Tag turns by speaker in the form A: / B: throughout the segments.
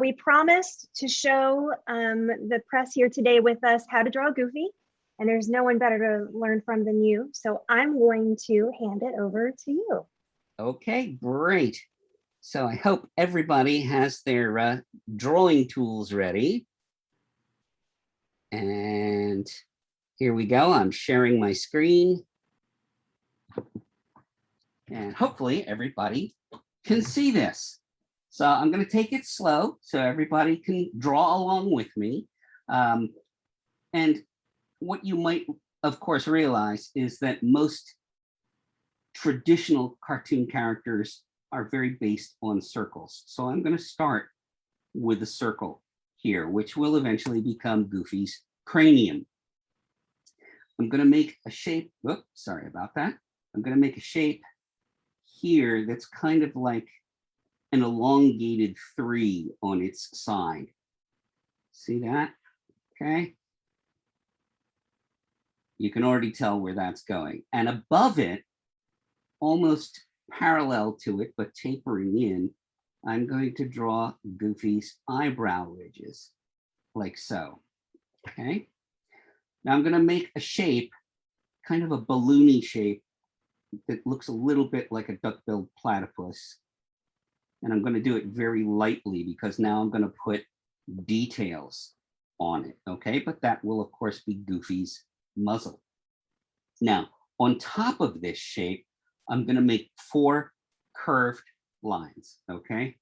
A: we promised to show the press here today with us how to draw Goofy, and there's no one better to learn from than you. So I'm going to hand it over to you.
B: Okay, great. So I hope everybody has their drawing tools ready. And here we go. I'm sharing my screen. And hopefully everybody can see this. So I'm going to take it slow so everybody can draw along with me. And what you might, of course, realize is that most traditional cartoon characters are very based on circles. So I'm going to start with a circle here, which will eventually become Goofy's cranium. I'm going to make a shape. Oops, sorry about that. I'm going to make a shape here that's kind of like an elongated 3 on its side. See that? Okay. You can already tell where that's going. And above it, almost parallel to it, but tapering in, I'm going to draw Goofy's eyebrow ridges, like so. Okay. Now I'm going to make a shape, kind of a balloony shape, that looks a little bit like a duck-billed platypus. And I'm going to do it very lightly because now I'm going to put details on it, okay? But that will, of course, be Goofy's muzzle. Now, on top of this shape, I'm going to make 4 curved lines, okay?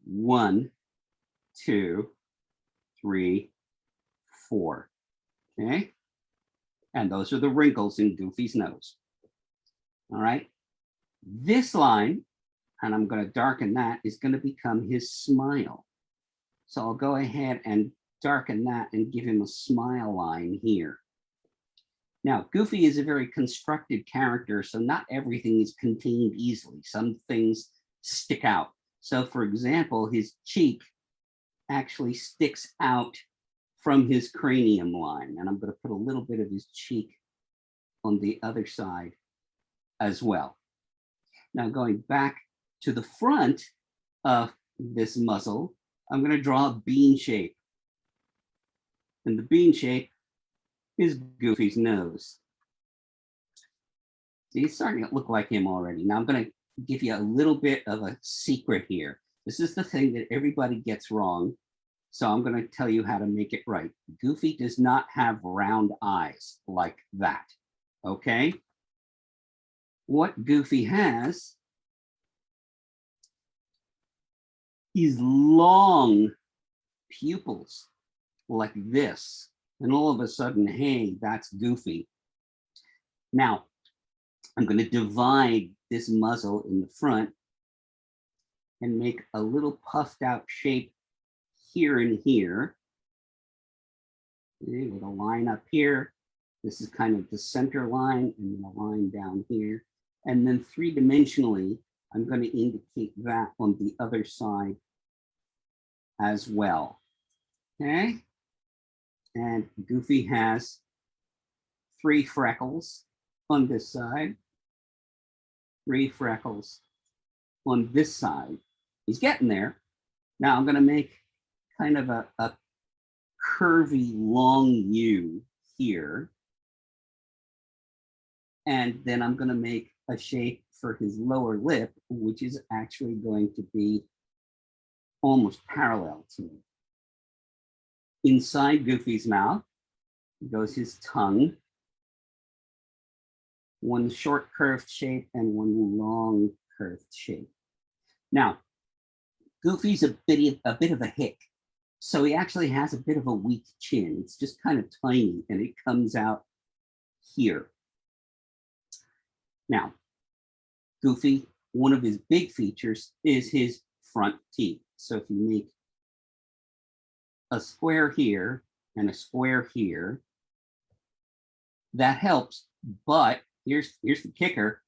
B: 1, 2, 3, 4, okay? And those are the wrinkles in Goofy's nose. All right, this line, and I'm going to darken that, is going to become his smile. So I'll go ahead and darken that and give him a smile line here. Now, Goofy is a very constructed character, so not everything is contained easily. Some things stick out. So for example, his cheek actually sticks out from his cranium line, and I'm going to put a little bit of his cheek on the other side as well. Now going back to the front of this muzzle, I'm going to draw a bean shape. And the bean shape is Goofy's nose. So he's starting to look like him already. Now I'm going to give you a little bit of a secret here. This is the thing that everybody gets wrong. So I'm going to tell you how to make it right. Goofy does not have round eyes like that, okay? What Goofy has is long pupils like this. And all of a sudden, hey, that's Goofy. Now, I'm going to divide this muzzle in the front and make a little puffed out shape here and here. Okay, with a line up here. This is kind of the center line and then a line down here. And then 3-dimensionally, I'm going to indicate that on the other side as well. Okay. And Goofy has 3 freckles on this side, 3 freckles on this side. He's getting there. Now I'm going to make kind of a curvy long U here. And then I'm going to make a shape for his lower lip, which is actually going to be almost parallel to me. Inside Goofy's mouth goes his tongue. One short curved shape and one long curved shape. Now, Goofy's a bit of a hick. So he actually has a bit of a weak chin. It's just kind of tiny and it comes out here. Now, Goofy, one of his big features is his front teeth. So if you make a square here and a square here, that helps. But here's the kicker,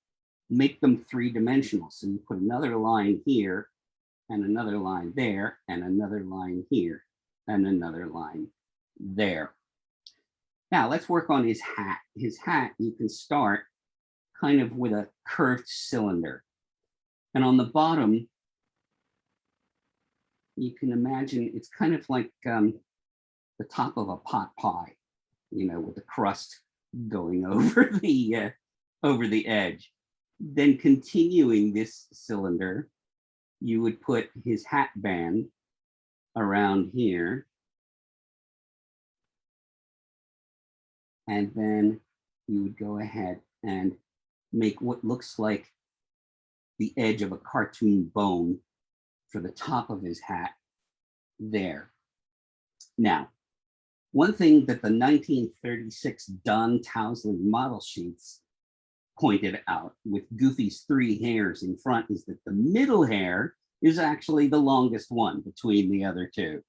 B: make them 3-dimensional. So you put another line here and another line there and another line here and another line there. Now let's work on his hat. His hat, you can start kind of with a curved cylinder. And on the bottom, you can imagine it's kind of like the top of a pot pie, you know, with the crust going over the edge. Then continuing this cylinder, you would put his hat band around here. And then you would go ahead and make what looks like the edge of a cartoon bone for the top of his hat there. Now, one thing that the 1936 Don Towsley model sheets pointed out with Goofy's 3 hairs in front is that the middle hair is actually the longest one between the other 2.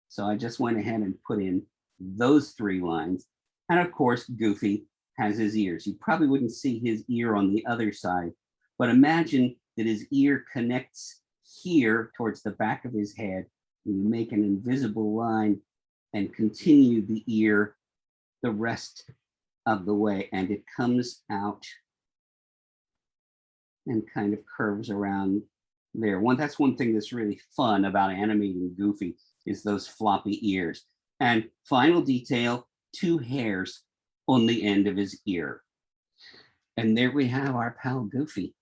B: So I just went ahead and put in those 3 lines. And of course, Goofy has his ears. You probably wouldn't see his ear on the other side, but imagine that his ear connects here towards the back of his head. You make an invisible line and continue the ear the rest of the way, and it comes out and kind of curves around there. That's one thing that's really fun about animating Goofy is those floppy ears. And final detail, 2 hairs on the end of his ear. And there we have our pal Goofy.